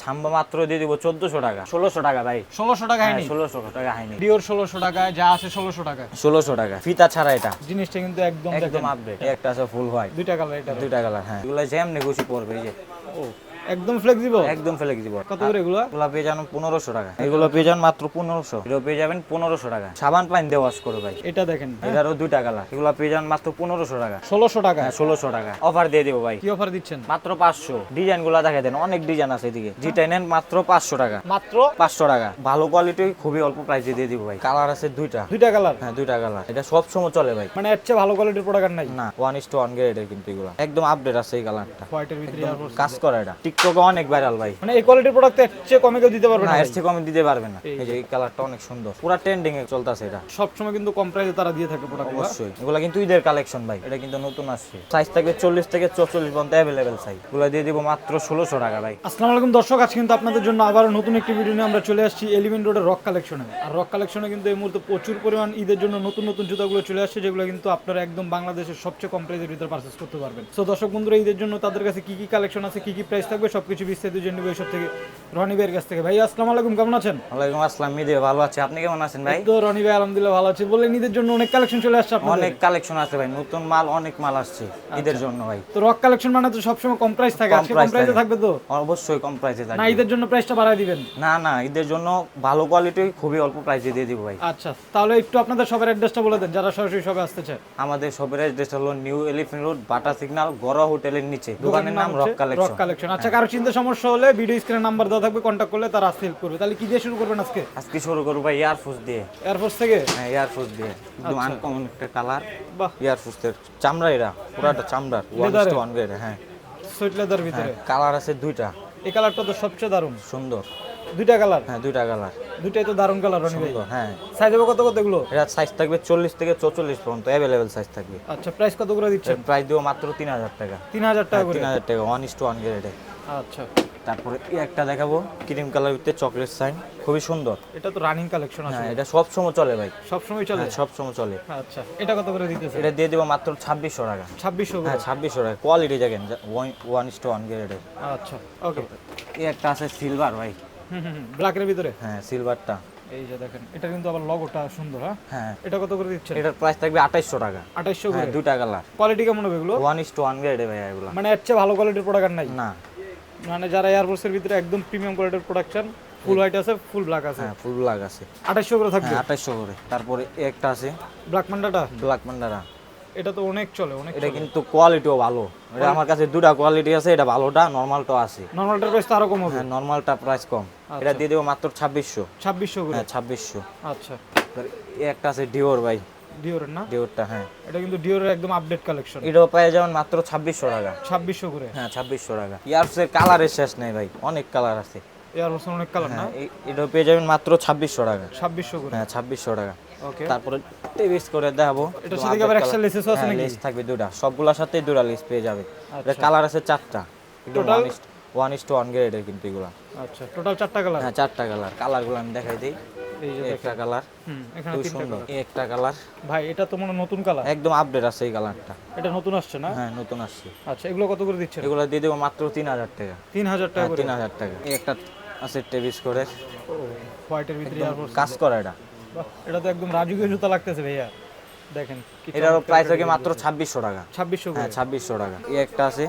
Samba মাত্র দিয়ে দিব 1400 টাকা, 1600 টাকা ভাই। 1600 টাকা হাইনি? 1600 টাকা হাইনি। ডিওর 1600 টাকায়, যা আছে 1600 টাকায়। 1600 টাকা ফিতা ছাড়া এটা জিনিসটা কিন্তু একদম একদম আপডেট। একটা আছে ফুল হোয়াইট, দুইটা কালার, এটা দুইটা কালার। হ্যাঁ, এগুলো যেমনি খুশি পড়বে। এই যে ও একদম ফ্লেক্সিবল, একদম ফ্লেক্সিবল। কত করে এগুলো? এগুলো পেয়ে যাবেন 1500 টাকা। এগুলো পেয়ে যাবেন মাত্র 1500। এগুলো পেয়ে যাবেন 1500 টাকা। সাবান পানি দিয়ে ওয়াশ করে ভাই। এটা দেখেন, এটারও দুইটা কালার। এগুলো পেয়ে যাবেন মাত্র 1500 টাকা। 1600 টাকা। হ্যাঁ, 1600 টাকা অফার দিয়ে দেবো ভাই। কি অফার দিচ্ছেন? মাত্র 500। ডিজাইন গুলা দেখে দেন, অনেক ডিজাইন আছে এদিকে। যেটা নেন মাত্র 500 টাকা। মাত্র 500 টাকা। ভালো কোয়ালিটি, খুবই অল্প প্রাইসে দিয়ে দিব ভাই। কালার আছে দুইটা। দুইটা কালার? হ্যাঁ, দুইটা কালার। এটা সব সময় চলে ভাই। মানে এর চেয়ে ভালো কোয়ালিটির প্রোডাক্ট নাই না, 1:1 গ্রেডের কিন্তু এগুলো একদম আপডেট আছে। এই কালারটা হোয়াইটের ভিতরে আর কাজ করা, এটা টিকটকে অনেক ভাইরাল ভাই। মানে এই কোয়ালিটির প্রোডাক্ট এর চেয়ে কমে কেউ দিতে পারবে না, না? এর চেয়ে কমে দিতে পারবে না। এই যে এই কালারটা অনেক সুন্দর, পুরো ট্রেন্ডিং এ চলতেছে এটা। সব সময় কিন্তু কম প্রাইসে তারা দিয়ে থাকে প্রোডাক্ট। অবশ্যই এগুলা কিন্তু ঈদের কালেকশন ভাই। এটা কিন্তু নতুন আসছে। সাইজ থাকবে 40 থেকে 44 পর্যন্ত अवेलेबल সাইজ। এগুলা দিয়ে দিব মাত্র 1600 টাকা ভাই। আসসালামু আলাইকুম দর্শক, আজকে কিন্তু আপনাদের জন্য আবার নতুন একটি ভিডিও নিয়ে আমরা চলে আসছি এলিমেন্ট রোডের রক কালেকশনে। আর রক কালেকশনে কিন্তু এই মুহূর্তে প্রচুর পরিমাণ ঈদের জন্য নতুন নতুন জুতাগুলো চলে আসছে, যেগুলো কিন্তু আপনারা একদম বাংলাদেশের সবচেয়ে কম প্রাইসের ভিতরে পারচেজ করতে পারবেন। সো দর্শক বন্ধুরা, ঈদের জন্য তাদের কাছে কি কি কালেকশন আছে, কি কি প্রাইস থাকবে, সবকিছু বিস্তারিত জেনে নেব এইসব থেকে রনি ভাইয়ের কাছ থেকে। ভাই আসসালামু আলাইকুম, কেমন আছেন? ওয়ালাইকুম আসসালাম। মিদে ভালো আছে, আপনি কেমন আছেন ভাই? তো রনি ভাই আলহামদুলিল্লাহ ভালো আছে। বলে ঈদের জন্য অনেক কালেকশন চলে আসছে আপনাদের? অনেক কালেকশন আছে ভাই, নতুন মাল অনেক মাল আসছে ঈদের জন্য ভাই। তো রক কালেকশন মানে তো সবসময় কম প্রাইস থাকে, আজকে কম প্রাইসে থাকবে তো? অবশ্যই কম প্রাইসে না, থাকবে। ঈদের জন্য প্রাইসটা বাড়ায় দিবেন? না না, ঈদের জন্য ভালো কোয়ালিটি, খুবই অল্প প্রাইসে দিয়ে দিব ভাই। আচ্ছা, তাহলে একটু আপনাদের সবার অ্যাড্রেসটা বলে দেন, যারা সরাসরি সবে আসতে চায়। আমাদের শপের অ্যাড্রেস হলো নিউ এলিফ্যান্ট রোড, বাটা সিগন্যাল, গড়া হোটেলের নিচে। দোকানের নাম রক কালেকশন। Rock collection. আচ্ছা, কারো চিন্তা সমস্যা হলে ভিডিও স্ক্রিনে নাম্বার দেওয়া থাকবে, কন্টাক্ট করলে তারা আসতে হেল্প করবে। তাহলে কি দিয়ে শুরু করবেন আজকে? আজকে শুরু করব ভাই এয়ারফোর্স দিয়ে। এয়ারফোর্স থেকে? হ্যাঁ, এয়ারফোর্স দিয়ে। একদম আনকমন একটা কালার। বাহ, এয়ারফোর্সের চামড়া, এরা পুরাটা চামড়ার 1:1 গ্রেড। হ্যাঁ, সুইট লেদার ভিতরে। কালার আছে দুইটা। এই কালারটা তো সবচেয়ে দারুণ সুন্দর। দুইটা কালার? হ্যাঁ, দুইটা কালার। দুইটাই তো দারুণ কালার রনি ভাই। সুন্দর। হ্যাঁ, সাইজ হবে কত কত এগুলো? এর সাইজ থাকবে 40 থেকে 44 পর্যন্ত अवेलेबल সাইজ থাকবে। আচ্ছা, প্রাইস কত করে দিচ্ছেন? প্রাইস দিব মাত্র 3000 টাকা। 3000 টাকা করে? 3000 টাকা 1:1 গ্রেডে। আচ্ছা, তারপরে এই একটা দেখাবো, ক্রিম কালার ভিতরে চকলেট সাইন, খুবই সুন্দর। এটা তো রানিং কালেকশন আছে? হ্যাঁ, এটা সব সময় চলে ভাই। সব সময় চলে? হ্যাঁ, সব সময় চলে। আচ্ছা, এটা কত করে দিতেছেন? এটা দিয়ে দেব মাত্র 2600 টাকা। 2600 করে? হ্যাঁ, 2600 টাকা। কোয়ালিটি দেখেন 1:1 গ্রেডের। আচ্ছা, ওকে। এই একটা আছে সিলভার ভাই। ব্ল্যাকের ভিতরে? হ্যাঁ, সিলভারটা। এই যে দেখেন, এটা কিন্তু আবার লগোটা সুন্দর। হ্যাঁ, হ্যাঁ, এটা কত করে দিচ্ছেন? এটার প্রাইস থাকবে 2800 টাকা। 2800 হ্যাঁ, করে? দুইটা কালার। কোয়ালিটি কেমন হবে এগুলো? 1:1 গ্রেডে ভাই এগুলো। মানে এর চেয়ে ভালো কোয়ালিটির প্রোডাক্ট নাই? না, মানে যারা এয়ারফোর্সের ভিতরে একদম প্রিমিয়াম কোয়ালিটির প্রোডাকশন, ফুল হোয়াইট আছে, ফুল ব্ল্যাক আছে? হ্যাঁ, ফুল ব্ল্যাক আছে। 2800 করে থাকবে? হ্যাঁ, 2800 করে। তারপরে এই একটা আছে ব্ল্যাক মান্ডাটা? ব্ল্যাক মান্ডারা। এটা তো অনেক চলে, অনেক। এটা কিন্তু কোয়ালিটিও ভালো। এটা আমার কাছে দুটা কোয়ালিটি আছে, এটা ভালোটা, নরমালটা আছে। নরমালটার প্রাইস তো আরো কম হবে? হ্যাঁ, নরমালটা প্রাইস কম। এটা দিয়ে দেবো মাত্র 2600। 2600 করে? হ্যাঁ, 2600। আচ্ছা, এই একটা আছে ডিওর ভাই। ডিওরের না? ডিওরটা। হ্যাঁ, এটা কিন্তু ডিওরের একদম আপডেট কালেকশন। এটাও পেয়ে যাবেন মাত্র 2600 টাকা। 2600 করে? হ্যাঁ, 2600 টাকা। ইয়ারসের কালারের শেষ নেই ভাই, অনেক কালার আছে। এয়ারফোর্সের অনেক কালার না? হ্যাঁ, এটাও পেয়ে যাবেন মাত্র 2600 টাকা। 2600 করে? হ্যাঁ, 2600 টাকা। ওকে। তারপরে টেবিস করে দেখাবো। এটার সাথে কি আবার এক্সট্রা লেসেসও আছে নাকি? লেস থাকবে দুটা, সবগুলোর সাথে দুটা লেস পেয়ে যাবে। এটা আচ্ছা। কালার আছে 4টা। Total? 1:1 গ্রেডের কিন্তু এগুলো। আচ্ছা, টোটাল 4টা কালার? হ্যাঁ, 4টা কালার। কালারগুলো আমি দেখাই দিই। এই যে একটা কালার এখানে খুব 3টা সুন্দর। কালার। এই একটা কালার ভাই এটা তো মনে হয় নতুন কালার? একদম আপডেট আছে এই কালারটা। এটা নতুন আসছে না? হ্যাঁ, নতুন আসছে। আচ্ছা, এগুলো কত করে দিচ্ছেন? এগুলো দিয়ে দেবো মাত্র 3000 টাকা। 3000 টাকা হ্যাঁ, করে? 3000 টাকা। এই একটা আছে টেবিস করে, হোয়াইটের ভিতরে এয়ারফোর্স কাজ করা এটা। বাহ, এটা তো একদম রাজকীয় জুতা লাগতেছে ভাইয়া। দেখেন কি এটারও প্রাইস থাকে মাত্র 2600 টাকা। 2600 করে? হ্যাঁ, 2600 টাকা। এই একটা আছে,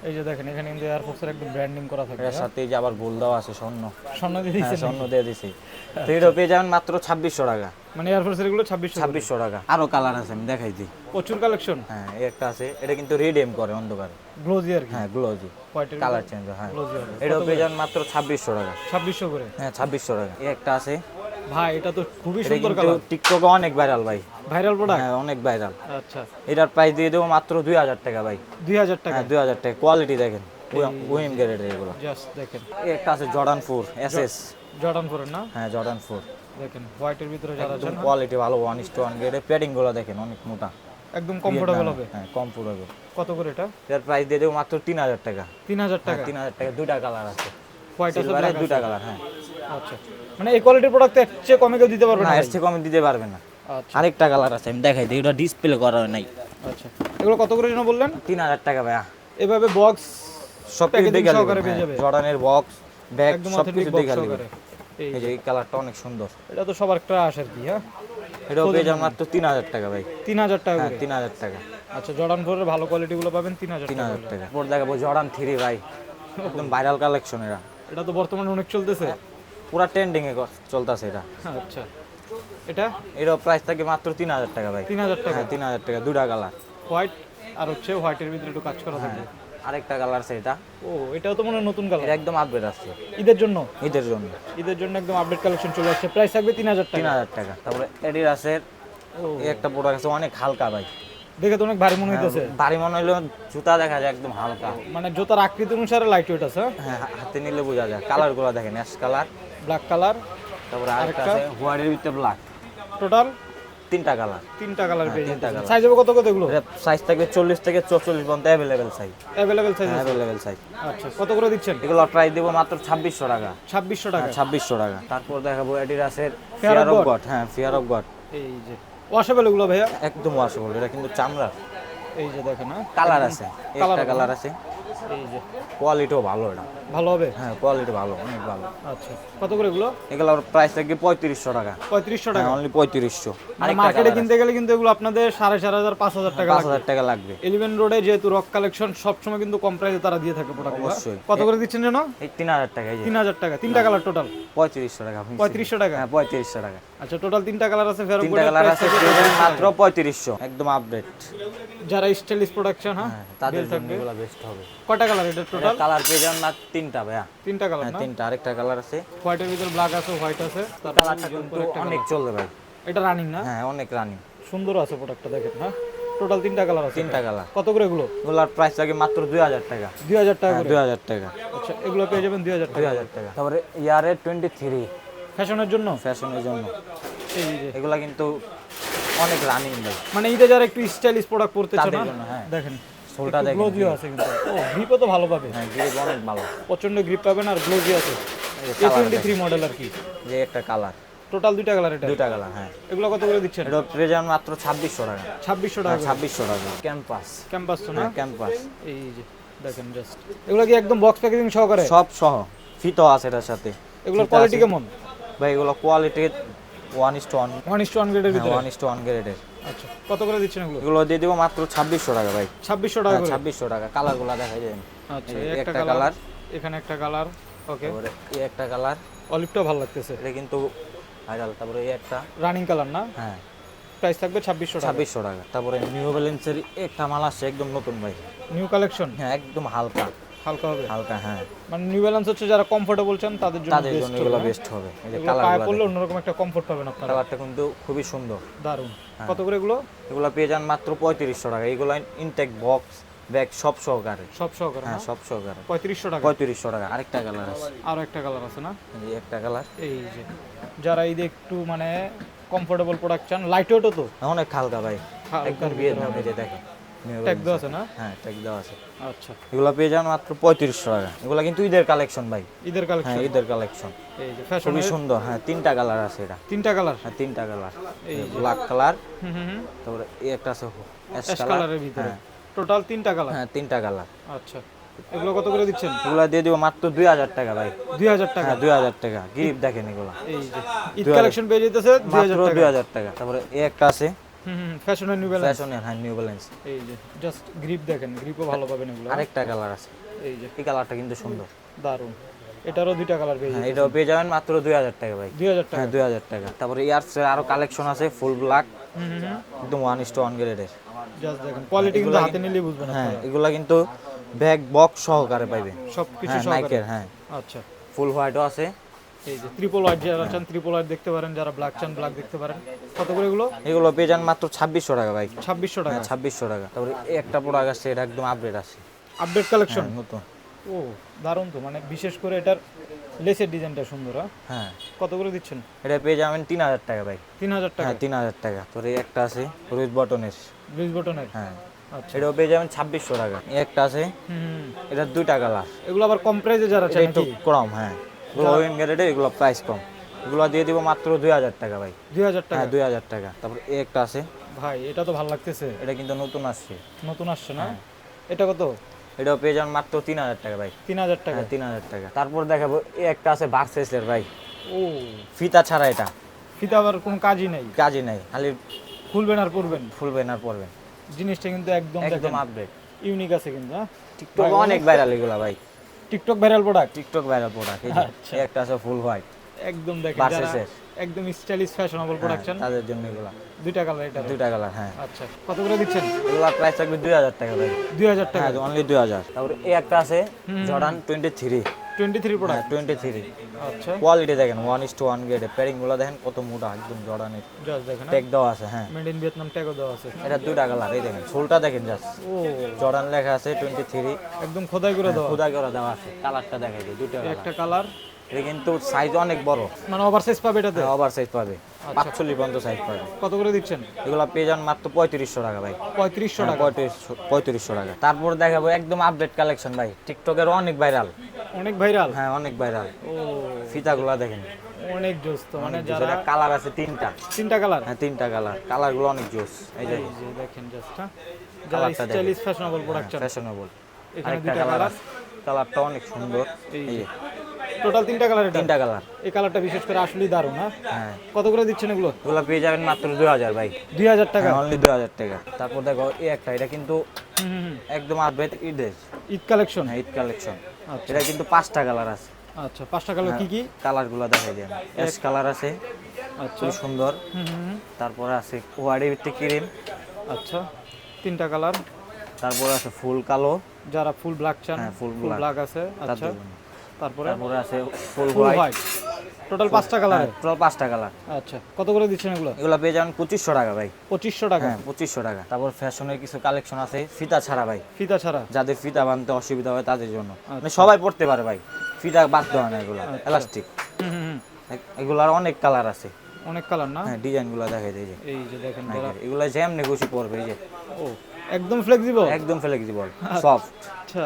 এই যে দেখেন, এখানে কিন্তু এয়ারফোর্সের একদম ব্র্যান্ডিং করা থাকে। এর সাথে এই যে আবার গোল দেওয়া আছে, স্বর্ণ। স্বর্ণ দিয়ে হ্যাঁ, দিচ্ছেন? স্বর্ণ দিয়ে দিছি। তো এটাও পেয়ে যাবেন মাত্র 2600 টাকা। মানে এয়ারফোর্সের এগুলো 2600? 2600 টাকা। আরো কালার আছে, আমি দেখাই দিই। প্রচুর কালেকশন। হ্যাঁ, এই একটা আছে, এটা কিন্তু রিডেম করে অন্ধকারে। গ্লোজি আর কি? হ্যাঁ, গ্লোজি। হোয়াইটের কালার চেঞ্জ। হ্যাঁ, গ্লোজি হবে। এটাও পেয়ে যাবেন মাত্র 2600 টাকা। 2600 করে? হ্যাঁ, 2600 টাকা। এই একটা আছে, ভাই এটা তো খুবই এটা সুন্দর কিন্তু কালার। টিকটকে অনেক ভাইরাল ভাই। Viral product? হ্যাঁ, অনেক ভাইরাল। আচ্ছা, এটার প্রাইস দিয়ে দেবো মাত্র 2000 টাকা ভাই। 2000 টাকা? হ্যাঁ, 2000 টাকা। কোয়ালিটি দেখেন, ওয়েম গ্রেডের এগুলো। জাস্ট দেখেন, এই একটা আছে জর্ডান 4 এসএস। জর্ডান 4 না? হ্যাঁ, জর্ডান 4 দেখেন হোয়াইটের ভিতরে যারা আছেন কোয়ালিটি ভালো। 1:1 গ্রেডের প্যাডিং গুলো দেখেন, অনেক মোটা, একদম কমফোর্টেবল হবে। হ্যাঁ, কমফোর্টেবল। কত করে এটা? এর প্রাইস দিয়ে দেবো মাত্র 3000 টাকা। 3000 টাকা? 3000 টাকা। দুইটা কালার আছে, হোয়াইট আছে, সিলভারের ব্ল্যাক দুইটা আছে? কালার। হ্যাঁ, আচ্ছা, মানে এই কোয়ালিটির প্রোডাক্ট এর চেয়ে কমে কেউ দিতে পারবে না, না? এর চেয়ে কমে দিতে পারবে না। আচ্ছা, আরেকটা কালার আছে, আমি দেখাই দিই। এটা ডিসপ্লে করা নাই। আচ্ছা, এগুলো কত করে যেন বললেন? 3000 টাকা ভাইয়া। এভাবে বক্স সব কিছু প্যাকেজিং দেখে সহকারে পেয়ে নেবেন যাবে জর্ডানের বক্স ব্যাগ একদম সব অথেন্টিক কিছু বক্স দেখে নেবেন সহকারে। এই এই যে এই কালারটা অনেক সুন্দর এটা তো সবার ক্রাশ আর কি। হ্যাঁ, এটাও পেয়ে যাবেন মাত্র 3000 টাকা ভাই 3000 টাকা হ্যাঁ করে। 3000 টাকা আচ্ছা, জর্ডান 4 এর ভালো কোয়ালিটি গুলো পাবেন 3000 টাকা 3000 করে। টাকা পর দেখাবো জর্ডান 3 ভাই একদম ভাইরাল কালেকশন এরা এটা তো বর্তমানে অনেক চলতেছে। পুরা ট্রেন্ডিং এ চলতেছে এটা আচ্ছা, এটা এটাও প্রাইস থাকে মাত্র 3000 টাকা ভাই 3000 টাকা। হ্যাঁ 3000 টাকা দুটা কালার হোয়াইট আর হচ্ছে হোয়াইটের ভিতরে একটু কাজ করা থাকবে। আরেকটা কালার আছে এটা ও, এটাও তো মনে হয় নতুন কালার। এটা একদম আপডেট আছে ঈদের জন্য ঈদের জন্য ঈদের জন্য একদম আপডেট কালেকশন চলে আসছে। প্রাইস থাকবে 3000 টাকা। 3000 টাকা তারপরে এডিডাসের ও, এই একটা প্রোডাক্ট আছে অনেক হালকা ভাই দেখে তো অনেক ভারী মনে হইতেছে। ভারী মনে হইলেও জুতা দেখা যায় একদম হালকা মানে জুতার আকৃতি অনুসারে লাইট ওয়েট আছে। হ্যাঁ হাতে নিলে বোঝা যায় কালারগুলো দেখেন অ্যাশ কালার ব্ল্যাক কালার তারপরে আরেকটা আরেকটা? আছে হোয়াইটের ভিতরে ব্ল্যাক টোটাল তিনটা কালার 3টা কালার পেয়ে তিনটা যাচ্ছে। colour। সাইজ হবে কত কত এগুলো? এটা সাইজ থাকবে 40 থেকে 44 পর্যন্ত অ্যাভেলেবেল সাইজ अवेलेबल সাইজ আছে। অ্যাভেলেবেল সাইজ আচ্ছা, কত করে দিচ্ছেন? এগুলো প্রাইস দেবো মাত্র 2600 টাকা 2600 টাকা। 2600 টাকা তারপর দেখাবো এডিডাসের Fear fear of of God। God হ্যাঁ ফিয়ার অফ গড এই যে ওয়াশেবল এগুলো ভাইয়া। একদম ওয়াশেবল এটা কিন্তু চামড়া এই যে দেখেন, হ্যাঁ কালার আছে colour একটা হবে। কালার আছে এই যে কোয়ালিটিও ভালো এটা ভালো হবে। হ্যাঁ কোয়ালিটি ভালো অনেক ভালো আচ্ছা, কত করে এগুলো? এগুলোর প্রাইস থাকবে 3500 টাকা 3500 হ্যাঁ টাকা। অনলি 3500 আরেকটা মার্কেটে কালার কিনতে গেলে কিন্তু এগুলো আপনাদের 4500 5000 টাকা লাগবে। 5000 টাকা লাগবে এলিভেন রোডে যেহেতু রক কালেকশন সবসময় কিন্তু কম প্রাইসে তারা দিয়ে থাকে প্রোডাক্টগুলো। অবশ্যই। কত করে দিচ্ছেন জানো? এই 3000 টাকা এই যে 3000 টাকা। 3টা কালার টোটাল 3500 টাকা 3500 টাকা। হ্যাঁ 3500 টাকা আচ্ছা, টোটাল 3টা কালার আছে। ফেরো তিনটা কালার আছে মাত্র 3500 একদম আপডেট যারা স্টাইলিশ প্রোডাকশন, হ্যাঁ হ্যাঁ তাদের জন্য এগুলো বেস্ট হবে কয়টা কালার এটা টোটাল? কালার পেয়ে যাবেন না তিনটা ভাইয়া 3টা কালার হ্যাঁ না? তিনটা আরেকটা কালার আছে হোয়াইটের ভিতর ব্ল্যাক আছে, হোয়াইট আছে, তারপর কালারটা কিন্তু অনেক চলবে ভাই এটা রানিং না? হ্যাঁ অনেক রানিং সুন্দর আছে প্রোডাক্টটা দেখেন। হ্যাঁ, টোটাল 3টা কালার আছে। তিনটা কালার কত করে এগুলো? এগুলোর প্রাইস লাগে মাত্র 2000 টাকা 2000 টাকা করে। 2000 টাকা আচ্ছা, এগুলো পেয়ে যাবেন 2000 টাকা 2000 টাকা তারপরে ইয়ারে 23 ফ্যাশনের জন্য। ফ্যাশনের জন্য এই যে এগুলা কিন্তু অনেক রানিং ভাই মানে ঈদে যারা একটু স্টাইলিশ প্রোডাক্ট পরতে চান তাদের না, জন্য, হ্যাঁ। দেখেন সোলটা দেখেন গ্লোজিও আছে কিন্তু। ও, গ্রিপও তো ভালো পাবে। হ্যাঁ গ্রিপ অনেক ভালো প্রচন্ড গ্রিপ পাবেন আর গ্লোজি আছে। এই যে কালার A23 মডেল আর কি। যে একটা কালার টোটাল 2টা কালার এটা। দুইটা কালার হ্যাঁ এগুলো কত করে দিচ্ছেন? এটা পেয়ে যাবেন মাত্র 2600 টাকা 2600 টাকা করে। 2600 টাকা ক্যাম্পাস ক্যাম্পাস তো না? হ্যাঁ ক্যাম্পাস এই যে দেখেন জাস্ট। এগুলো কি একদম বক্স প্যাকেজিং সহকারে? সব সহ ফিতো আছে এটার সাথে এগুলোর ফিতা কোয়ালিটি আছে। কেমন? ভাই এগুলো কোয়ালিটি 1:1 1:1 গ্রেডের ভিতরে। 1:1 গ্রেডের আচ্ছা, কত করে দিচ্ছেন এগুলো? এগুলো দিয়ে দিব মাত্র 2600 টাকা ভাই 2600 টাকা করে। 2600 টাকা কালারগুলো দেখা যায় আচ্ছা, এই এই একটা একটা কালার কালার, এখানে একটা কালার। ওকে, তারপরে এই একটা কালার অলিভটা ভালো লাগতেছে। এটা কিন্তু ভাইরাল তারপরে এই একটা রানিং কালার না? হ্যাঁ প্রাইস থাকবে 2600 টাকা। 2600 টাকা তারপরে নিউ ব্যালেন্সের একটা মাল আসছে একদম নতুন ভাই নিউ কালেকশন হ্যাঁ একদম হালকা হালকা হবে। হালকা হ্যাঁ মানে নিউ ব্যালেন্স হচ্ছে যারা কমফোর্টেবল চান তাদের জন্য তাদের জন্য এগুলো বেস্ট হবে এই যে এগুলো পায়ে কালারগুলো পড়লে অন্যরকম একটা কমফোর্ট পাবেন আপনারা। কালারটা কিন্তু খুবই সুন্দর দারুন। কত করে এগুলো? এগুলো পেয়ে যান মাত্র 3500 টাকা এগুলো ইনটেক বক্স ব্যাগ সব সহকারে সব সহকারে হ্যাঁ না? সব সহকারে 3500 টাকা। 3500 টাকা আরেকটা কালার আছে আরো একটা কালার আছে না? এই একটা কালার এই যে যারা এই যে একটু মানে কমফোর্টেবল প্রোডাক্ট চান, লাইট ওয়েটও তো অনেক হালকা ভাই হালকার একদম ভিতরে ভিয়েতনাম হবে। এই যে দেখেন ট্যাগ দেওয়া আছে না? হ্যাঁ ট্যাগ দেওয়া আছে আচ্ছা, এগুলো পেয়ে যান মাত্র 3500 টাকা এগুলো কিন্তু ঈদের কালেকশন ভাই ঈদের হ্যাঁ কালেকশন। ঈদের কালেকশন এই যে ফ্যাশন খুবই সুন্দর হ্যাঁ তিনটা কালার আছে এটা 3টা কালার। হ্যাঁ তিনটা কালার এই ব্ল্যাক কালার হুম হুম হুম। তারপরে এই একটা আছে অ্যাশ অ্যাশ কালার কালারের ভিতরে। টোটাল 3টা কালার। হ্যাঁ তিনটা কালার আচ্ছা, এগুলো কত করে দিচ্ছেন? এগুলো দিয়ে দিব মাত্র 2000 টাকা ভাই 2000 টাকা। হ্যাঁ 2000 টাকা গিফট দেখেন এগুলো এই যে ঈদ কালেকশন পেয়ে যেতেছে 2000 মাত্র টাকা। 2000 টাকা তারপরে এই একটা আছে হুম হুম, ফ্যাশনের নিউ ব্যালেন্স। ফ্যাশনের হ্যাঁ নিউ ব্যালেন্স এই যে জাস্ট গ্রিপ দেখেন, গ্রিপও ভালো পাবেন এগুলো। আরেকটা কালার আছে এই যে এই কালারটা কিন্তু সুন্দর দারুন। এটারও 2টা কালার পেয়ে হ্যাঁ যাবেন। এটাও পেয়ে যাবেন মাত্র 2000 টাকা ভাই 2000 টাকা। হ্যাঁ 2000 টাকা তারপরে ইয়ার্সের আরো কালেকশন আছে ফুল ব্ল্যাক হুম হুম হুম। একদম 1:1 গ্রেডের জাস্ট দেখেন কোয়ালিটি কিন্তু হাতে নিলেই বুঝবেন হ্যাঁ আপনারা। এগুলা কিন্তু ব্যাগ বক্স সহকারে পাইবেন সবকিছু হ্যাঁ সহকারে। নাইকের হ্যাঁ আচ্ছা, ফুল হোয়াইটও আছে এই যে ট্রিপল হোয়াইট যারা চান ট্রিপল হোয়াইট দেখতে পারেন, যারা ব্ল্যাক চান ব্ল্যাক দেখতে পারেন। কত করে এগুলো? এগুলো পেয়ে যান মাত্র 2600 টাকা ভাই 2600 টাকা। হ্যাঁ 2600 টাকা তারপরে এই একটা প্রোডাক্ট আছে এটা একদম আপডেট আছে আপডেট কালেকশন। হ্যাঁ, নতুন ও দারুন তো, মানে বিশেষ করে এটার লেসের ডিজাইনটা সুন্দর। হ্যাঁ, হ্যাঁ কত করে দিচ্ছেন? এটা পেয়ে যাবেন 3000 টাকা ভাই 3000 টাকা। হ্যাঁ 3000 টাকা তোর এই একটা আছে রুইস বটনের ব্রিজ বটনের। হ্যাঁ আচ্ছা, এটাও পেয়ে যাবেন 2600 টাকা এই একটা আছে হুম, এটা দুইটা কালার এগুলো আবার কম প্রাইসে যারা চান একটু নাকি? কম হ্যাঁ এগুলো ওয়েন গ্রেডে এগুলো প্রাইস কম এগুলো দিয়ে দিব মাত্র 2000 টাকা ভাই 2000 টাকা। হ্যাঁ 2000 টাকা তারপর এই একটা আছে ভাই এটা তো ভালো লাগতেছে, এটা কিন্তু নতুন আসছে নতুন আসছে না? এটা কত? এটাও পেয়ে যান মাত্র 3000 টাকা ভাই। 3000 টাকা। 3000 টাকা। তারপর দেখাবো এই একটা আছে ভার্সেসের ভাই, ও ফিতা ছাড়া, এটা ফিতা আবার কোনো কাজই নাই, কাজই নাই, খালি খুলবেন আর পরবেন, ফুলবেন আর পরবেন। জিনিসটা কিন্তু একদম একদম আপডেট, ইউনিক আছে কিন্তু। হ্যাঁ, টিকটক অনেক ভাইরাল এগুলা ভাই, TikTok viral product. TikTok viral product. আচ্ছা। এই একটা আছে ফুল হোয়াইট একদম দেখেন যারা ভার্সেসের, একদম স্টাইলিশ ফ্যাশনেবল প্রোডাকশন, তাদের জন্য এগুলা। দুইটা কালার এটা। দুইটা কালার, হ্যাঁ। আচ্ছা, কত করে দিচ্ছেন? এগুলার প্রাইস থাকবে 2000 টাকা ভাই। 2000 টাকা। হ্যাঁ, অনলি 2000। তারপরে এই একটা আছে জর্ডান 23, 23 প্রোডাক্ট। 23। আচ্ছা, কোয়ালিটি দেখেন 1:1 গ্রেডে, প্যারিং গুলো দেখেন কত মোটা, একদম জর্ডানের জাস্ট দেখেন ট্যাগ দেওয়া আছে। হ্যাঁ, মেড ইন ভিয়েতনাম ট্যাগও দেওয়া আছে। এটা দুইটা কালার, এই দেখেন সোলটা দেখেন জাস্ট, ও জর্ডান লেখা আছে 23, একদম খোদাই করে দেওয়া। খোদা করে দেওয়া আছে। কালারটা দেখাই দিই, দুইটা এই কালার। একটা কালার, এটা কিন্তু সাইজ অনেক বড়, মানে ওভারসাইজ পাবে এটাতে। ওভার সাইজ পাবে, 45 পর্যন্ত সাইজ পাবে। কত করে দিচ্ছেন? এগুলো পেয়ে যান মাত্র 3500 টাকা ভাই। 3500 টাকা। 3500 টাকা। তারপর দেখাবো একদম আপডেট কালেকশন ভাই, টিকটকের অনেক ভাইরাল। অনেক ভাইরাল। হ্যাঁ, অনেক ভাইরাল। ও ফিতাগুলো দেখেন, অনেক জোস তো, মানে যারা যারা কালার আছে তিনটা। তিনটা কালার। হ্যাঁ, তিনটা কালার, কালারগুলো অনেক জোস। এই যে এই যে দেখেন জাস্ট, যারা কালারটা দেখেন। Stylish fashionable production. ফ্যাশনেবল। এখানে আরেকটা দুইটা কালার কালার, আছে, কালারটা অনেক সুন্দর। এই এই যে টোটাল তিনটা কালার এটা। তিনটা কালার। এই কালারটা বিশেষ করে আসলেই দারুণ। হ্যাঁ, হ্যাঁ, কত করে দিচ্ছেন এগুলো? এগুলো পেয়ে যাবেন মাত্র 2000 ভাই। 2000 টাকা। অনলি 2000 টাকা। তারপর দেখো এই একটা, এটা কিন্তু হুম হুম হুম। একদম আপডেট ঈদের, ঈদ কালেকশন। হ্যাঁ, ঈদ কালেকশন। আচ্ছা এটা কিন্তু 5টা কালার আছে। আচ্ছা, 5টা কালার কি কি? কালারগুলো দেখাই দেন। অ্যাশ কালার আছে, আচ্ছা, খুব সুন্দর। হুম হুম হুম। তারপরে আছে ওয়ারি ভিত্তিক ক্রিম। আচ্ছা, তিনটা কালার। তারপরে আছে ফুল কালো, যারা ফুল ব্ল্যাক চান, হ্যাঁ, full ফুল black। ব্ল্যাক আছে। আচ্ছা, তাদের জন্য। তারপরে তারপরে আছে ফুল ফুল হোয়াইট। হোয়াইট। টোটাল 5টা কালার। টোটাল 5টা কালার। আচ্ছা, কত করে দিচ্ছেন এগুলো? এগুলো পেয়ে যাবেন 2500 টাকা ভাই। 2500 টাকা। হ্যাঁ, 2500 টাকা। তারপর ফ্যাশনের কিছু কালেকশন আছে ফিতা ছাড়া ভাই, ফিতা ছাড়া। যাদের ফিতা বানতে অসুবিধা হয় তাদের জন্য। মানে সবাই পড়তে পারে ভাই, ফিতা বাঁধতে হয় না। এগুলো এলাস্টিক। হুম হুম হুম। এগুলার অনেক কালার আছে। অনেক কালার না? হ্যাঁ, ডিজাইনগুলো দেখাই দেয় যে এই যে দেখেন যারা, এগুলো যেমনি খুশি পড়বে। এই যে ও একদম ফ্লেক্সিবল। একদম ফ্লেক্সিবল, সফট। আচ্ছা,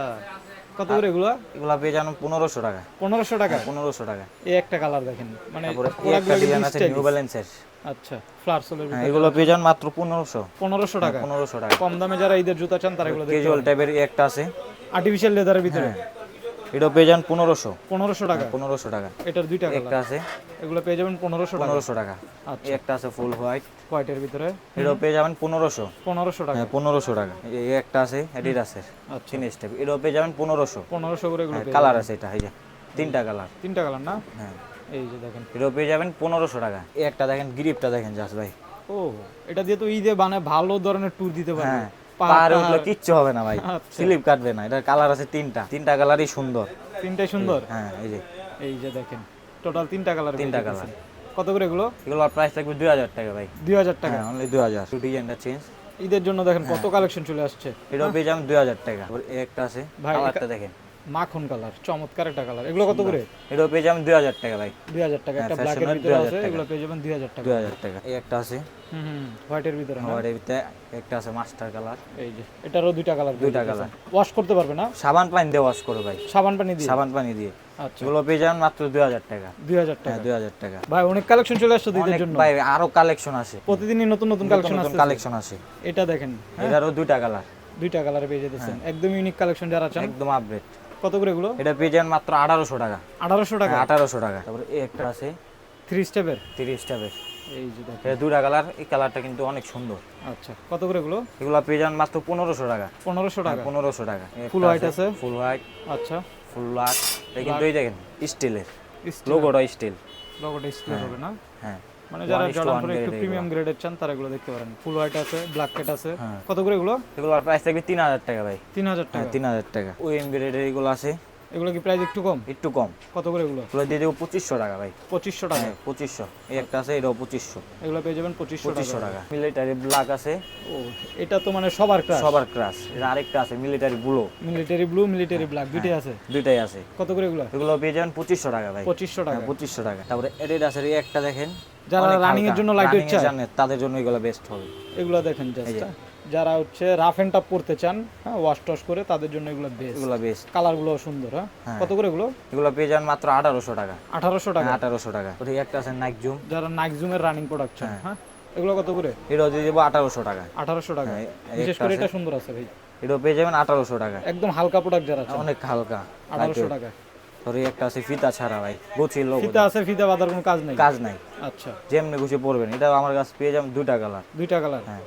কত করে এগুলো? এগুলো পেয়ে যাবেন 1500 টাকা। 1500 টাকা। 1500 টাকা। এই একটা কালার দেখেন, মানে তারপরে এই একটা প্রোডাক্টগুলো ডিজাইন কিন্তু আছে stylish। নিউ ব্যালেন্সের। আচ্ছা, ফ্লার সোলের হ্যাঁ, ভিতরে এগুলো পেয়ে যান মাত্র 1500। 1500 টাকা। 1500 টাকা। কম দামে যারা ঈদের জুতা চান তারা এগুলো দেখতে ক্যাজুয়াল পারেন। টাইপের একটা আছে, আর্টিফিশিয়াল লেদারের ভিতরে হ্যাঁ, এটাও পেয়ে যান 1500। 1500 টাকা। 1500 টাকা। এটার দুইটা একটা কালার, আছে এগুলো পেয়ে যাবেন 1500 টাকা। 1500 টাকা। আচ্ছা, এই একটা আছে ফুল হোয়াইট, হোয়াইটের ভিতরে এটাও পেয়ে যাবেন 1500। 1500 টাকা। হ্যাঁ, 1500 টাকা। এই একটা আছে অ্যাডিডাসের আচ্ছা, ফিনিশ টাইপ, এটাও পেয়ে যাবেন 1500। 1500 করে এগুলো পেয়ে কালার যাবেন। আছে এটা, এই যে তিনটা কালার। তিনটা কালার না? হ্যাঁ, এই যে দেখেন, এটাও পেয়ে যাবেন 1500 টাকা। এই একটা দেখেন, গ্রিপটা দেখেন জাস্ট ভাই। ও এটা দিয়ে তো ঈদে মানে ভালো ধরনের ট্যুর দিতে পারবে। হ্যাঁ, পাহাড়ে উঠলে কিচ্ছু হবে না ভাই, আচ্ছা। স্লিপ কাটবে না। এটার কালার আছে তিনটা, তিনটা কালারই সুন্দর। তিনটাই সুন্দর। হ্যাঁ, এই যে দেখেন, টোটাল তিনটা কালার। তিনটা কালার। কত করে এগুলো? এগুলোর প্রাইস থাকবে 2000 টাকা ভাই। 2000 টাকা। হ্যাঁ, অনলি 2000। ডিজাইনটা চেঞ্জ। ঈদের জন্য দেখেন কত কালেকশন চলে আসছে। এটাও পেয়ে যাবেন 2000 টাকা। তারপর এই একটা আছে, ভাই, কালারটা দেখেন, মাখন কালার, চমৎকার একটা কালার। এগুলো কত করে? এটাও পেয়ে যাবেন 2000 টাকা ভাই। 2000 টাকা। একটা হ্যাঁ, ব্ল্যাকের ফ্যাশনের ভিতরে 2000 আছে, টাকা। এগুলো পেয়ে যাবেন 2000 টাকা। 2000 টাকা। এই একটা আছে হুম হুম, হোয়াইটের ভিতরে না? আমার ভিতরে, একটা আছে মাস্টার কালার। এই যে এটারও দুইটা কালার। দুইটা কালার। ওয়াশ করতে পারবে না? সাবান পানি দিয়ে ওয়াশ করো ভাই, সাবান পানি দিয়ে? সাবান পানি দিয়ে। আচ্ছা, এগুলো পেয়ে যাবেন মাত্র 2000 টাকা। 2000 টাকা। হ্যাঁ, 2000 টাকা। ভাই অনেক কালেকশন চলে আসছে তো ঈদের অনেক জন্য। ভাই, আরো কালেকশন আছে, প্রতিদিনই নতুন নতুন কালেকশন আসছে। কালেকশন আছে। এটা দেখেন, এটারও দুইটা কালার, দুইটা কালার পেয়ে যেতেছেন। একদম ইউনিক কালেকশন যারা চান। একদম আপডেট। কত করে এগুলো? এটা পেয়ে যাবেন মাত্র 1800 টাকা। 1800 টাকা। 1800 টাকা। তারপরে এই একটা আছে 3 স্টেপের। 30 টাকা। এই যে দেখেন, এটা দুইটা কালার, এই কালারটা কিন্তু অনেক সুন্দর। আচ্ছা, কত করে এগুলো? এগুলো পেয়ে যাবেন মাত্র 1500 টাকা। 1500 টাকা। 1500 টাকা। Full white আছে? ফুল হোয়াইট, আচ্ছা, ফুল ব্ল্যাক। এটা কিন্তু এই দেখেন স্টিলের, স্টিল লোগোটা স্টিল। লোগোটা স্টিল হবে না? হ্যাঁ, মানে যারা 1:1 জর্ডান পরে একটু grade প্রিমিয়াম গ্রেডের চান তারা এগুলো দেখতে পারেন। ফুল হোয়াইট আছে, ব্ল্যাক কেট আছে। হ্যাঁ। কত করে এগুলো? এগুলোর প্রাইস থাকবে 3000 টাকা ভাই। 3000 হ্যাঁ, টাকা। 3000 টাকা। ওই এমব্রয়ডারি এগুলো আছে, এগুলো কি প্রাইস একটু কম? একটু কম। কত করে এগুলো? এগুলো দিয়ে দেবো 2500 টাকা ভাই। 2500 টাকা। হ্যাঁ, 2500। এই একটা আছে, এটাও 2500। এগুলো পেয়ে যাবেন 2500 2500 টাকা। টাকা। মিলিটারি ব্ল্যাক আছে, ও এটা তো মানে সবার ক্রাশ। সবার ক্রাশ। এটা আরেকটা আছে military blue, military blue, military black দুইটাই আছে। দুইটাই আছে। কত করে এগুলো? এগুলো পেয়ে যাবেন 2500 টাকা ভাই। 2500 টাকা। 2500 টাকা। তারপরে এডিডাসের এই একটা দেখেন, যারা অনেক রানিং এর হালকা, জন্য লাইট running এর চায় জন্য তাদের জন্য এগুলো বেস্ট হবে। এগুলো দেখেন জাস্ট, যারা হচ্ছে রাফ এন্ড টাফ পড়তে চান, হ্যাঁ, ওয়াশ টশ করে তাদের জন্য এগুলো বেস্ট। এগুলো বেস্ট। কালারগুলো সুন্দর। হ্যাঁ, কত করে এগুলো? এগুলো পেয়ে যান মাত্র 1800 টাকা। 1800 টাকা। 1800 টাকা। ওই একটা আছে নাইক জুম, যারা নাইক জুমের রানিং প্রোডাক্ট চান, হ্যাঁ, এগুলো কত করে? এটাও দিয়ে দেবো 1800 টাকা। 1800 টাকা। হ্যাঁ, বিশেষ একটা করে আছে। এটা সুন্দর আছে ভাই। এটাও পেয়ে যাবেন 1800 টাকা। একদম হালকা প্রোডাক্ট যারা চান, অনেক হালকা 1800 টাকা। সরি একটা আছে ফিতা ছাড়া ভাই, গোছির লোগো, ফিতা আছে, ফিতা বাঁধার কোনো কাজ নেই, কাজ নাই, আচ্ছা। যেমনি গুছিয়ে পরবেন। এটা আমার কাছে পেয়ে যাবেন দুইটা কালার, দুইটা কালার, হ্যাঁ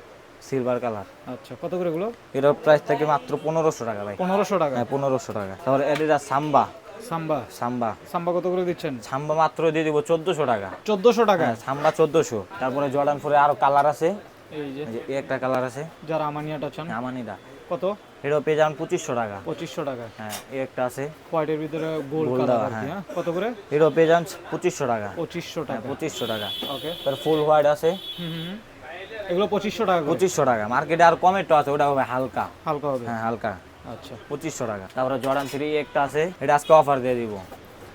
সিলভার কালার। আচ্ছা কত করে এগুলো? এটার প্রাইস থাকে মাত্র 1500 টাকা ভাই। 1500 টাকা, হ্যাঁ 1500 টাকা। তারপরে অ্যাডিডাস সাম্বা, সাম্বা, সাম্বা সাম্বা কত করে দিচ্ছেন? সাম্বা মাত্র দিয়ে দিব 1400 টাকা। 1400 টাকা, হ্যাঁ সাম্বা 1400। তারপরে জর্ডান 4 আরো কালার আছে, এই যে এই যে এই একটা কালার আছে, যারা আমানিয়াটা চান। আমানিটা কত? এটাও পেয়ে যাবেন 2500 টাকা। 2500 টাকা, হ্যাঁ এই একটা আছে, হোয়াইটের ভিতরে গোল্ড গোল্ড কালার দেওয়া, আর কি, হ্যাঁ। হ্যাঁ কত করে? এটাও পেয়ে যাবেন 2500 টাকা। 2500 হ্যাঁ টাকা, 2500 টাকা। ওকে। তার ফুল হোয়াইট আছে, এগুলো 2500 টাকা করে, 2500 টাকা। মার্কেটে আর কমেটো আছে, ওটা হবে হালকা, হালকা হবে, হ্যাঁ হালকা, আচ্ছা। 2500 টাকা। তারপরে জর্ডান 3 একটা আছে, এটা আজকে অফার দিয়ে দিব,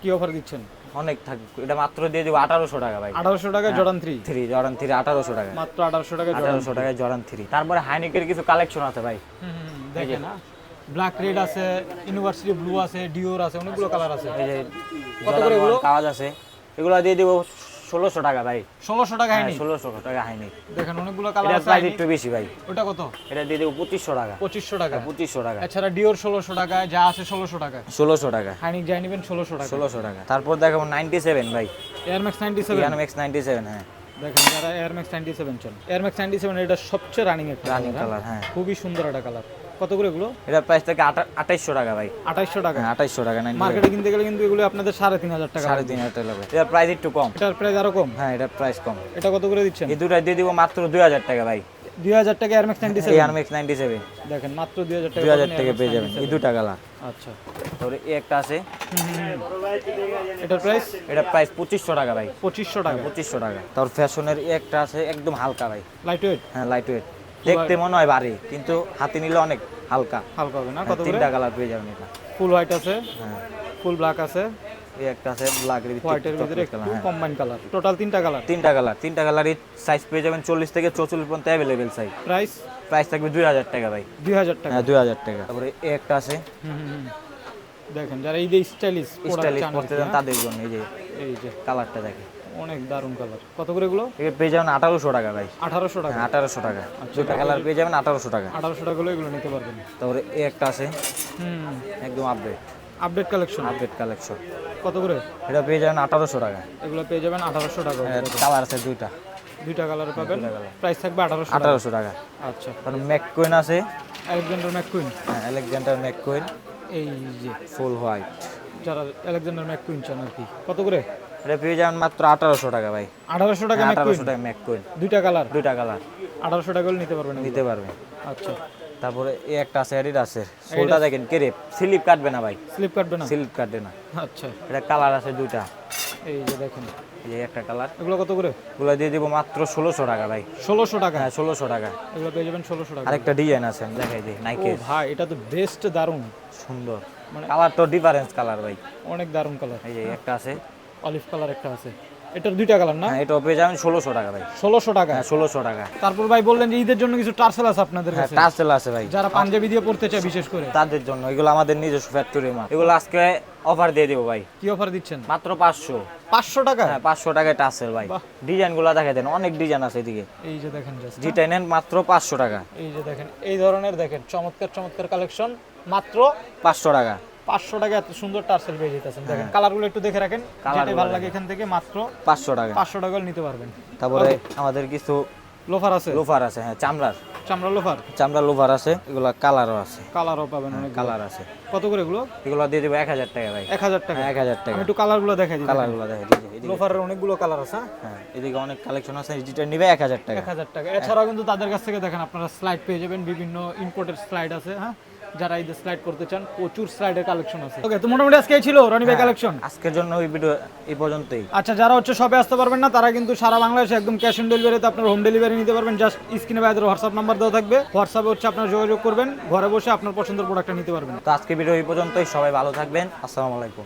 কি অফার দিচ্ছেন? অনেক থাকে, এটা মাত্র দিয়ে দিব 1800 টাকা ভাই। 1800 টাকা জর্ডান 3, 3 জর্ডান 3 1800 টাকা, মাত্র 1800 টাকা জর্ডান 1800 টাকায় জর্ডান 3। তারপরে হাইনিকের কিছু কালেকশন আছে ভাই, দেখেন না, ব্ল্যাক রেড আছে, ইউনিভার্সিটি ব্লু আছে, ডিওর আছে, অনেকগুলো কালার আছে। এই যে কত করে এগুলো? কাজ আছে, এগুলো দিয়ে দিব 1600 টাকা ভাই। 1600 টাকা হ্যাঁ হয়নি, 1600 টাকা হাইনিক। দেখেন অনেকগুলো কালার এটা আছে। প্রাইস একটু বেশি ভাই, ওটা কত? এটা দিয়ে দিব 2500 টাকা। 2500 টাকা, 2500 টাকা, এছাড়া ডিওর 1600 টাকা, যা আছে 1600 টাকা, 1600 টাকা, হাইনিক যাই নেবেন 1600 টাকা। 1600 টাকা। তারপর দেখাবো 97 ভাই, এয়ার ম্যাক্স 97, ইয়ানম্যাক্স 97। হ্যাঁ দেখেন যারা এয়ার ম্যাক্স 97 চান, এয়ার ম্যাক্স 97 এটা সবচেয়ে রানিং একটা রানিং colour, কালার, হ্যাঁ খুবই সুন্দর একটা কালার। কত করে এগুলো? এটা প্রাইস থাকে 2800 টাকা ভাই। 2800 টাকা, হ্যাঁ 2800 টাকা। 97 মার্কেটে কিনতে গেলে কিন্তু এগুলো আপনাদের 3500 টাকা, 3500 টাকা লাগবে। এটার প্রাইস একটু কম, এটার প্রাইস আরো কম। হ্যাঁ এটার প্রাইস কম। এটা কত করে দিচ্ছেন? এই দুটো দিয়ে দিব মাত্র 2000 টাকা ভাই। 2000 টাকা এয়ার ম্যাক্স 97, ইয়ানম্যাক্স 97, দেখেন মাত্র 2000 টাকা, 2000 টাকা পেয়ে যাবেন এই দুটা কালার। আচ্ছা। তারপরে এই একটা আছে, এটার প্রাইস? এটার প্রাইস 2500 টাকা ভাই। 2500 টাকা, 2500 টাকা। তারপর ফ্যাশনের এই একটা আছে, একদম হালকা ভাই, লাইট ওয়েট, হ্যাঁ লাইট ওয়েট, দেখতে মনে হয় ভারী কিন্তু হাতে নিলে অনেক হালকা। হালকা হবে না? হ্যাঁ, কত করে? তিনটা কালার পেয়ে যাবেন এটা। ফুল হোয়াইট আছে, হ্যাঁ ফুল ব্ল্যাক আছে, এই একটা আছে ব্ল্যাক এর ভিতরে হোয়াইটের ভিতরে একটু হ্যাঁ কম্বাইন কালার, টোটাল তিনটা কালার। তিনটা কালারই সাইজ পেয়ে যাবেন 40 থেকে 44 পর্যন্ত অ্যাভেলেবেল সাইজ। প্রাইস? প্রাইস থাকবে 2000 টাকা ভাই। 2000 টাকা, হ্যাঁ 2000 টাকা। তারপরে এই একটা আছে, দেখেন যারা এই যে স্টাইলিশ স্টাইলিশ করতে চান তাদের জন্য এই যে এই যে কালারটা দেখে, অনেক দারুণ কালার। কত করে এগুলো? এগুলো পেয়ে যাবেন 1800 টাকা ভাই। 1800 টাকা, হ্যাঁ 1800 টাকা। দুটো কালার পেয়ে যাবেন 1800 টাকা। 1800 টাকা হলে এগুলো নিতে পারবেন। তারপরে এই একটা আছে, হুম, একদম update update collection, update collection, কত করে? এটা পেয়ে যাবেন 1800 টাকা। এগুলো পেয়ে যাবেন 1800 টাকা, কালার আছে দুইটা, দুইটা কালার পাবেন, প্রাইস থাকবে 1800 টাকা। 1800 টাকা। আচ্ছা। তারপর ম্যাককুইন আছে, আলেকজান্ডার ম্যাককুইন, হ্যাঁ আলেকজান্ডার ম্যাককুইন এই যে ফুল হোয়াইট, যারা আলেকজান্ডার ম্যাককুইন চান আর কি, কত করে? এটা পেয়ে যাবেন মাত্র 1800 টাকা ভাই। 1800 টাকা ম্যাককুইন, 1800 টাকা ম্যাককুইন, দুইটা কালার, দুইটা কালার 1800 টাকা হলে নিতে পারবেন। নিতে পারবেন। আচ্ছা। তারপরে এই একটা আছে অ্যাডিডাসের, সোলটা দেখেন কেরেপ, স্লিপ কাটবে না ভাই, স্লিপ কাটবে না? স্লিপ কাটবে না। আচ্ছা, এটা কালার আছে দুইটা, এই যে দেখেন এই যে একটা কালার। এগুলো কত করে? এগুলো দিয়ে দিব মাত্র 1600 টাকা ভাই। 1600 টাকা, হ্যাঁ 1600 টাকা। এগুলো পেয়ে যাবেন 1600 টাকা। আরেকটা ডিজাইন আছে দেখাই দিই, ও নাইকের, ভাই এটা তো বেস্ট, দারুণ, সুন্দর মানে কালার তো ডিফারেন্স কালার ভাই। অনেক দারুণ কালার। এই যে একটা আছে, অলিভ কালার একটা আছে, এটার দুইটা কালার না? হ্যাঁ এটাও পেয়ে যাবেন 1600 টাকা ভাই। 1600 টাকা। হ্যাঁ 1600 টাকা। তারপর ভাই বললেন যে ঈদের জন্য কিছু টার্সেল আছে আপনাদের হ্যাঁ কাছে, টার্সেল আছে ভাই, যারা পাঞ্জাবি দিয়ে পড়তে চায় বিশেষ করে তাদের জন্য। এগুলো আমাদের নিজস্ব ফ্যাক্টরি মাল, এগুলো আজকে অফার দিয়ে দেবো ভাই, কি অফার দিচ্ছেন? মাত্র 500। 500 টাকা? হ্যাঁ 500 টাকায় টার্সেল ভাই। বাহ। ডিজাইনগুলো দেখাই দেন, অনেক ডিজাইন আছে এদিকে, এই যে দেখেন জাস্ট, যেটা নেন মাত্র 500 টাকা। এই যে দেখেন এই ধরনের দেখেন চমৎকার চমৎকার কালেকশন, মাত্র 500 টাকা। 500 টাকা এত সুন্দর টার্সেল পেয়ে যেতেছেন। দেখেন কালারগুলো একটু দেখে রাখেন, যেটা ভালো লাগে এখান থেকে মাত্র 500 টাকা। 500 টাকা হলে নিতে পারবেন। তারপরে আমাদের কিছু লোফার আছে, লোফার আছে, হ্যাঁ চামড়ার, চামড়া লোফার, চামড়ার লোফার আছে, এগুলো কালারও আছে, কালারও পাবেন অনেক। কালার আছে। কত করে এগুলো? এগুলো দিয়ে দেবো 1000 টাকা ভাই। 1000 টাকা। হ্যাঁ 1000 টাকা। আমি একটু কালারগুলো দেখাই দিই। কালারগুলো দেখাই দিই, এদিকে লোফারের অনেকগুলো কালার আছে, হ্যাঁ এদিকে অনেক কালেকশন আছে, যেটা নিবে 1000 টাকা। 1000 টাকা। এছাড়াও কিন্তু তাদের কাছ থেকে দেখেন আপনারা স্লাইড পেয়ে যাবেন, বিভিন্ন ইম্পোর্টেড স্লাইড আছে, হ্যাঁ যারা ঈদের স্লাইড করতে চান প্রচুর স্লাইডের কালেকশন আছে। ওকে, তো মোটামুটি আজকে এই ছিল রনি ভাই কালেকশন। আজকের জন্য ওই ভিডিও এই পর্যন্তই। আচ্ছা, যারা হচ্ছে শপে আসতে পারবেন না তারা কিন্তু সারা বাংলাদেশে একদম ক্যাশ অন ডেলিভারিতে আপনার হোম ডেলিভারি নিতে পারবেন। জাস্ট স্ক্রিনে ভাইদের হোয়াটসঅ্যাপ নাম্বার দেওয়া থাকবে, হোয়াটসঅ্যাপে হচ্ছে আপনারা যোগাযোগ করবেন, ঘরে বসে আপনার পছন্দের প্রোডাক্টটা নিতে পারবেন। তো আজকে ভিডিও এই পর্যন্তই, সবাই ভালো থাকবেন, আসসালামু আলাইকুম।